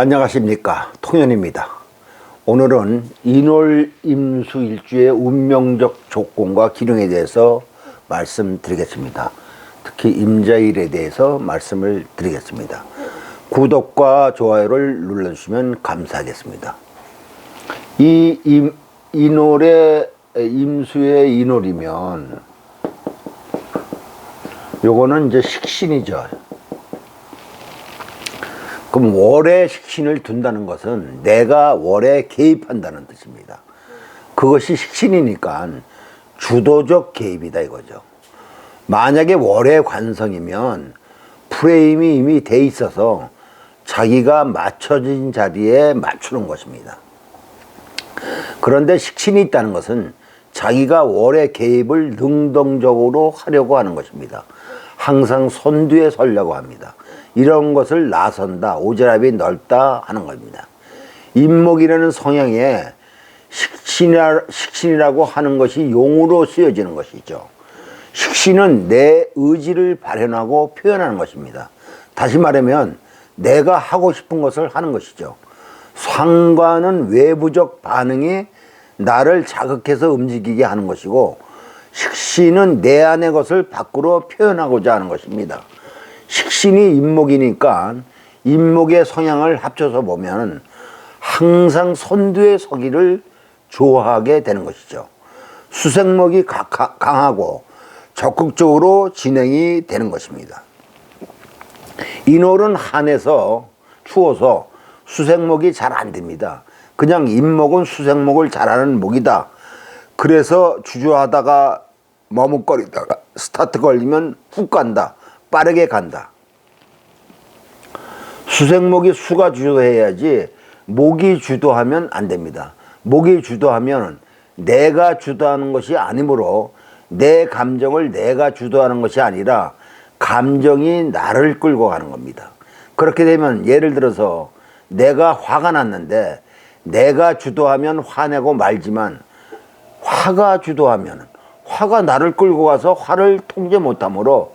안녕하십니까, 통연입니다. 오늘은 인월임수일주의 운명적 조건과 기능에 대해서 말씀드리겠습니다. 특히 임자일에 대해서 말씀을 드리겠습니다. 구독과 좋아요를 눌러주시면 감사하겠습니다. 이 인월의 임수의 인월이면 요거는 이제 식신이죠. 그럼 월에 식신을 둔다는 것은 내가 월에 개입한다는 뜻입니다. 그것이 식신이니까 주도적 개입이다 이거죠. 만약에 월의 관성이면 프레임이 이미 돼 있어서 자기가 맞춰진 자리에 맞추는 것입니다. 그런데 식신이 있다는 것은 자기가 월의 개입을 능동적으로 하려고 하는 것입니다. 항상 선두에 서려고 합니다. 이런 것을 나선다, 오지랖이 넓다 하는 겁니다. 임목이라는 성향에 식신이라고 하는 것이 용으로 쓰여지는 것이죠. 식신은 내 의지를 발현하고 표현하는 것입니다. 다시 말하면 내가 하고 싶은 것을 하는 것이죠. 상관은 외부적 반응이 나를 자극해서 움직이게 하는 것이고, 식신은 내 안의 것을 밖으로 표현하고자 하는 것입니다. 식신이 임목이니까 임목의 성향을 합쳐서 보면 항상 선두에 서기를 좋아하게 되는 것이죠. 수생목이 강하고 적극적으로 진행이 되는 것입니다. 인월은 한해서 추워서 수생목이 잘 안 됩니다. 그냥 임목은 수생목을 잘하는 목이다. 그래서 주저하다가 머뭇거리다가 스타트 걸리면 훅 간다. 빠르게 간다. 수생목이 수가 주도해야지 목이 주도하면 안 됩니다. 목이 주도하면 내가 주도하는 것이 아니므로 내 감정을 내가 주도하는 것이 아니라 감정이 나를 끌고 가는 겁니다. 그렇게 되면 예를 들어서 내가 화가 났는데 내가 주도하면 화내고 말지만 화가 주도하면 화가 나를 끌고 가서 화를 통제 못하므로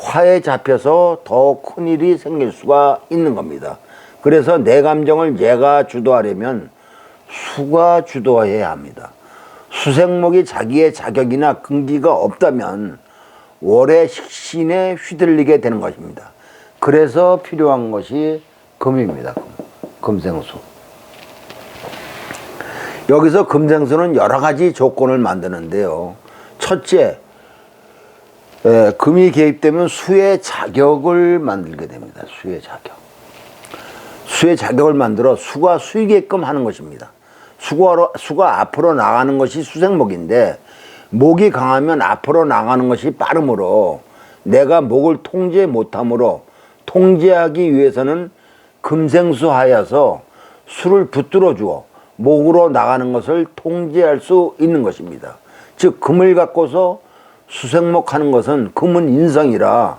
화에 잡혀서 더 큰 일이 생길 수가 있는 겁니다. 그래서 내 감정을 내가 주도하려면 수가 주도해야 합니다. 수생목이 자기의 자격이나 근기가 없다면 월의 식신에 휘둘리게 되는 것입니다. 그래서 필요한 것이 금입니다. 금생수. 여기서 금생수는 여러 가지 조건을 만드는데요. 첫째, 금이 개입되면 수의 자격을 만들게 됩니다. 수의 자격. 수의 자격을 만들어 수가 수이게끔 하는 것입니다. 수가 앞으로 나가는 것이 수생목인데, 목이 강하면 앞으로 나가는 것이 빠르므로 내가 목을 통제 못하므로 통제하기 위해서는 금생수 하여서 수를 붙들어 주어 목으로 나가는 것을 통제할 수 있는 것입니다. 즉 금을 갖고서 수생목 하는 것은 금은 인성이라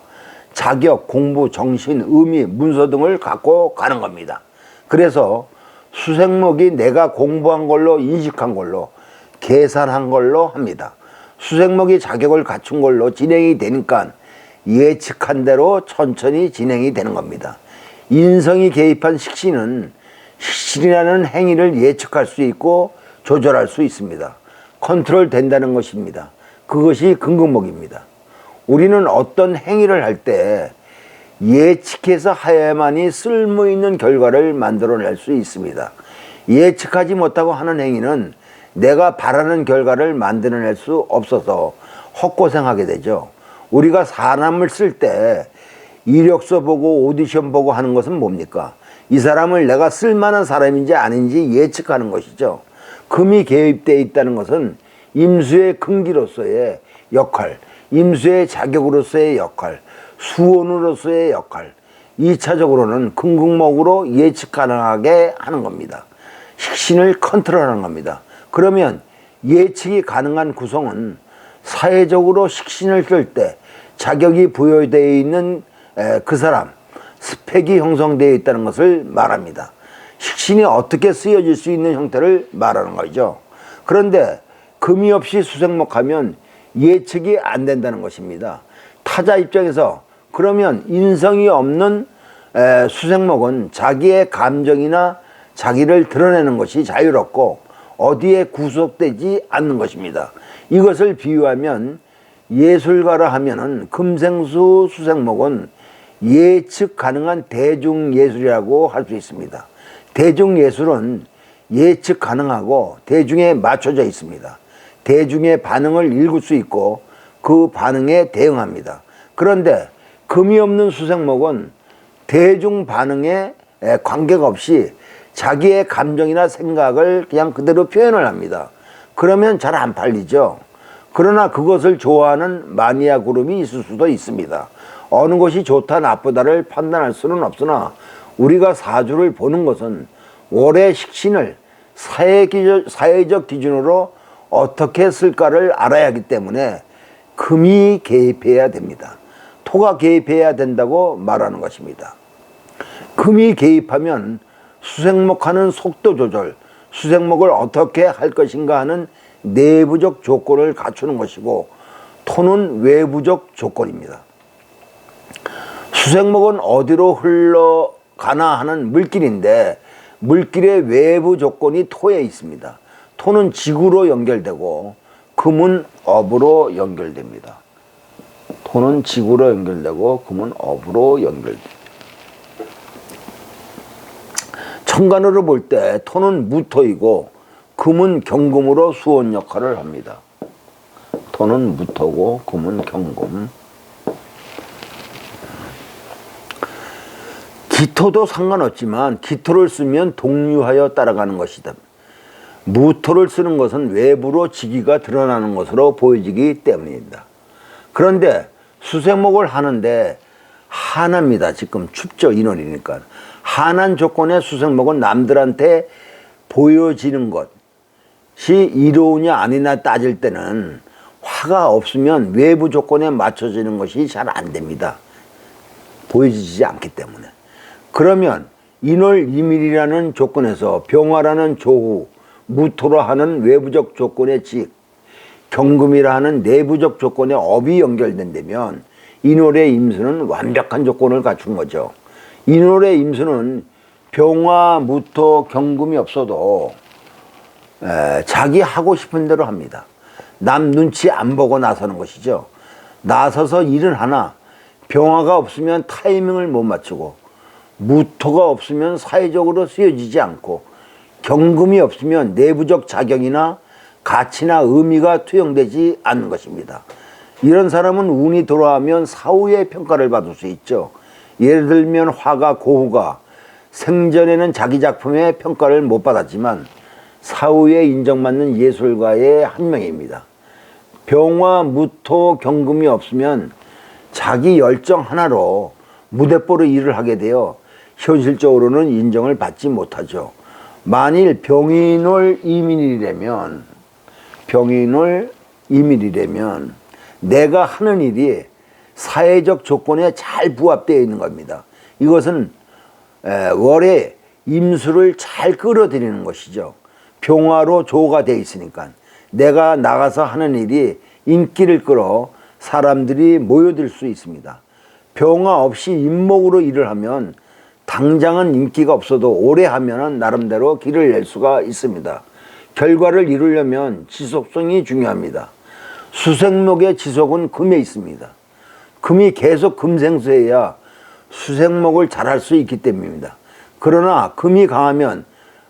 자격, 공부, 정신, 의미, 문서 등을 갖고 가는 겁니다. 그래서 수생목이 내가 공부한 걸로 인식한 걸로 계산한 걸로 합니다. 수생목이 자격을 갖춘 걸로 진행이 되니까 예측한 대로 천천히 진행이 되는 겁니다. 인성이 개입한 식신은 식신이라는 행위를 예측할 수 있고 조절할 수 있습니다. 컨트롤 된다는 것입니다. 그것이 금극목입니다. 우리는 어떤 행위를 할 때 예측해서 해야만이 쓸모있는 결과를 만들어낼 수 있습니다. 예측하지 못하고 하는 행위는 내가 바라는 결과를 만들어낼 수 없어서 헛고생하게 되죠. 우리가 사람을 쓸 때 이력서 보고 오디션 보고 하는 것은 뭡니까? 이 사람을 내가 쓸만한 사람인지 아닌지 예측하는 것이죠. 금이 개입되어 있다는 것은 임수의 근기로서의 역할, 임수의 자격으로서의 역할, 수원으로서의 역할, 2차적으로는 금극목으로 예측 가능하게 하는 겁니다. 식신을 컨트롤하는 겁니다. 그러면 예측이 가능한 구성은 사회적으로 식신을 쓸 때 자격이 부여되어 있는 그 사람, 스펙이 형성되어 있다는 것을 말합니다. 식신이 어떻게 쓰여질 수 있는 형태를 말하는 거죠. 그런데 금이 없이 수생목하면 예측이 안 된다는 것입니다. 타자 입장에서 그러면 인성이 없는 수생목은 자기의 감정이나 자기를 드러내는 것이 자유롭고 어디에 구속되지 않는 것입니다. 이것을 비유하면 예술가라 하면은 금생수 수생목은 예측 가능한 대중예술이라고 할 수 있습니다. 대중예술은 예측 가능하고 대중에 맞춰져 있습니다. 대중의 반응을 읽을 수 있고 그 반응에 대응합니다. 그런데 금이 없는 수생목은 대중 반응에 관계가 없이 자기의 감정이나 생각을 그냥 그대로 표현을 합니다. 그러면 잘 안 팔리죠. 그러나 그것을 좋아하는 마니아 그룹이 있을 수도 있습니다. 어느 것이 좋다 나쁘다를 판단할 수는 없으나 우리가 사주를 보는 것은 월의 식신을 사회적 기준으로 어떻게 쓸까를 알아야 하기 때문에 금이 개입해야 됩니다. 토가 개입해야 된다고 말하는 것입니다. 금이 개입하면 수생목하는 속도 조절, 수생목을 어떻게 할 것인가 하는 내부적 조건을 갖추는 것이고 토는 외부적 조건입니다. 수생목은 어디로 흘러가나 하는 물길인데 물길의 외부 조건이 토에 있습니다. 토는 지구로 연결되고 금은 업으로 연결됩니다. 토는 지구로 연결되고 금은 업으로 연결됩니다. 천간으로 볼 때 토는 무토이고 금은 경금으로 수원 역할을 합니다. 토는 무토고 금은 경금. 기토도 상관없지만 기토를 쓰면 동류하여 따라가는 것이다. 무토를 쓰는 것은 외부로 지기가 드러나는 것으로 보여지기 때문입니다. 그런데 수생목을 하는데 한합니다. 지금 춥죠. 인월이니까. 한한 조건의 수생목은 남들한테 보여지는 것이 이로우냐 아니냐 따질 때는 화가 없으면 외부 조건에 맞춰지는 것이 잘 안 됩니다. 보여지지 않기 때문에. 그러면 인월 이밀이라는 조건에서 병화라는 조후, 무토라 하는 외부적 조건의 직, 경금이라 하는 내부적 조건의 업이 연결된다면 인월의 임수는 완벽한 조건을 갖춘 거죠. 인월의 임수는 병화, 무토, 경금이 없어도 자기 하고 싶은 대로 합니다. 남 눈치 안 보고 나서는 것이죠. 나서서 일은 하나 병화가 없으면 타이밍을 못 맞추고 무토가 없으면 사회적으로 쓰여지지 않고 경금이 없으면 내부적 자격이나 가치나 의미가 투영되지 않는 것입니다. 이런 사람은 운이 돌아오면 사후에 평가를 받을 수 있죠. 예를 들면 화가 고후가 생전에는 자기 작품의 평가를 못 받았지만 사후에 인정받는 예술가의 한 명입니다. 병화, 무토, 경금이 없으면 자기 열정 하나로 무대뽀로 일을 하게 되어 현실적으로는 인정을 받지 못하죠. 만일 병인월 이민이라면 내가 하는 일이 사회적 조건에 잘 부합되어 있는 겁니다. 이것은 월의 임수를 잘 끌어들이는 것이죠. 병화로 조가 되어 있으니까 내가 나가서 하는 일이 인기를 끌어 사람들이 모여들 수 있습니다. 병화 없이 임목으로 일을 하면 당장은 인기가 없어도 오래 하면 나름대로 길을 낼 수가 있습니다. 결과를 이루려면 지속성이 중요합니다. 수생목의 지속은 금에 있습니다. 금이 계속 금생수해야 수생목을 잘할 수 있기 때문입니다. 그러나 금이 강하면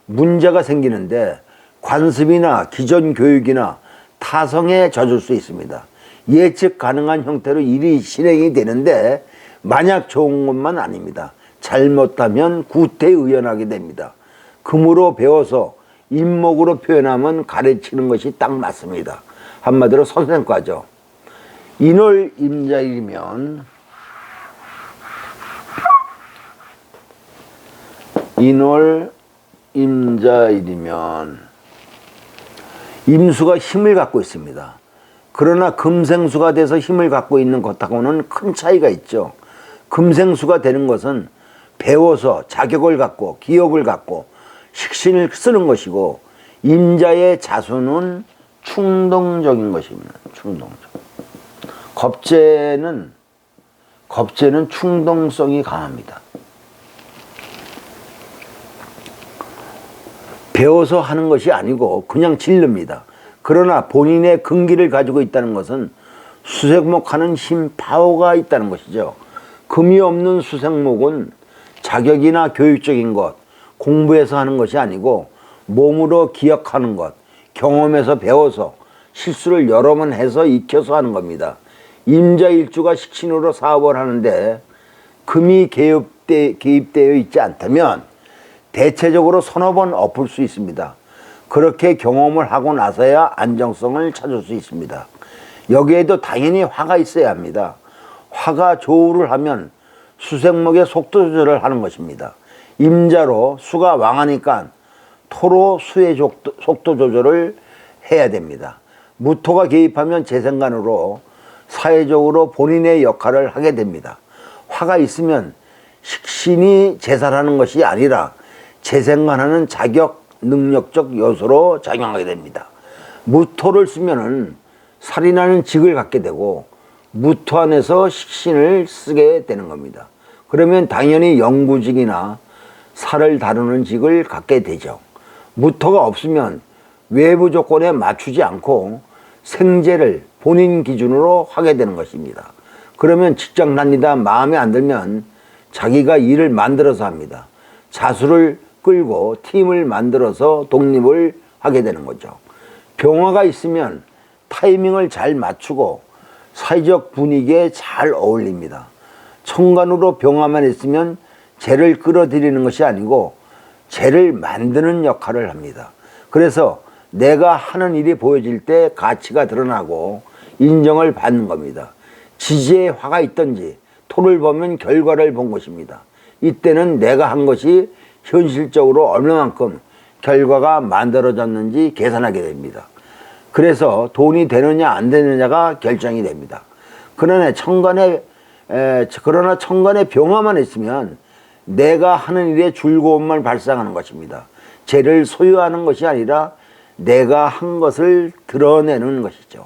문제가 생기는데 관습이나 기존 교육이나 타성에 젖을 수 있습니다. 예측 가능한 형태로 일이 진행이 되는데 만약 좋은 것만 아닙니다. 잘못하면 구태의연하게 됩니다. 금으로 배워서 임목으로 표현하면 가르치는 것이 딱 맞습니다. 한마디로 선생과죠. 인월 임자일이면 임수가 힘을 갖고 있습니다. 그러나 금생수가 돼서 힘을 갖고 있는 것하고는 큰 차이가 있죠. 금생수가 되는 것은 배워서 자격을 갖고 기업을 갖고 식신을 쓰는 것이고 임자의 자수는 충동적인 것입니다. 충동적. 겁재는 충동성이 강합니다. 배워서 하는 것이 아니고 그냥 질릅니다. 그러나 본인의 근기를 가지고 있다는 것은 수생목하는 힘, 파워가 있다는 것이죠. 금이 없는 수생목은 자격이나 교육적인 것, 공부해서 하는 것이 아니고 몸으로 기억하는 것, 경험에서 배워서 실수를 여러 번 해서 익혀서 하는 겁니다. 임자일주가 식신으로 사업을 하는데 금이 개입되어 있지 않다면 대체적으로 서너 번 엎을 수 있습니다. 그렇게 경험을 하고 나서야 안정성을 찾을 수 있습니다. 여기에도 당연히 화가 있어야 합니다. 화가 조우를 하면 수생목의 속도 조절을 하는 것입니다. 임자로 수가 왕하니까 토로 수의 속도 조절을 해야 됩니다. 무토가 개입하면 재생관으로 사회적으로 본인의 역할을 하게 됩니다. 화가 있으면 식신이 제살하는 것이 아니라 재생관하는 자격, 능력적 요소로 작용하게 됩니다. 무토를 쓰면은 살인하는 직을 갖게 되고 무토 안에서 식신을 쓰게 되는 겁니다. 그러면 당연히 영구직이나 살을 다루는 직을 갖게 되죠. 무토가 없으면 외부 조건에 맞추지 않고 생재를 본인 기준으로 하게 되는 것입니다. 그러면 직장 다니다 마음에 안 들면 자기가 일을 만들어서 합니다. 자수를 끌고 팀을 만들어서 독립을 하게 되는 거죠. 병화가 있으면 타이밍을 잘 맞추고 사회적 분위기에 잘 어울립니다. 천간으로 병화만 있으면 재를 끌어들이는 것이 아니고 재를 만드는 역할을 합니다. 그래서 내가 하는 일이 보여질 때 가치가 드러나고 인정을 받는 겁니다. 지지에 화가 있든지 토를 보면 결과를 본 것입니다. 이때는 내가 한 것이 현실적으로 얼마만큼 결과가 만들어졌는지 계산하게 됩니다. 그래서 돈이 되느냐 안 되느냐가 결정이 됩니다. 그러나 천간에 병화만 있으면 내가 하는 일에 즐거움만 발생하는 것입니다. 죄를 소유하는 것이 아니라 내가 한 것을 드러내는 것이죠.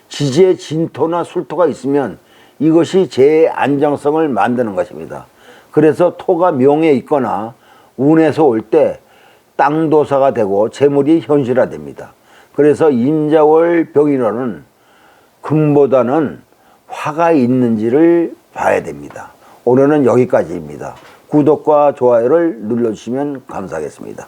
지지에 진토나 술토가 있으면 이것이 죄의 안정성을 만드는 것입니다. 그래서 토가 명에 있거나 운에서 올 때 땅도사가 되고 재물이 현실화됩니다. 그래서 임자월 병인호는 금보다는 화가 있는지를 봐야 됩니다. 오늘은 여기까지입니다. 구독과 좋아요를 눌러주시면 감사하겠습니다.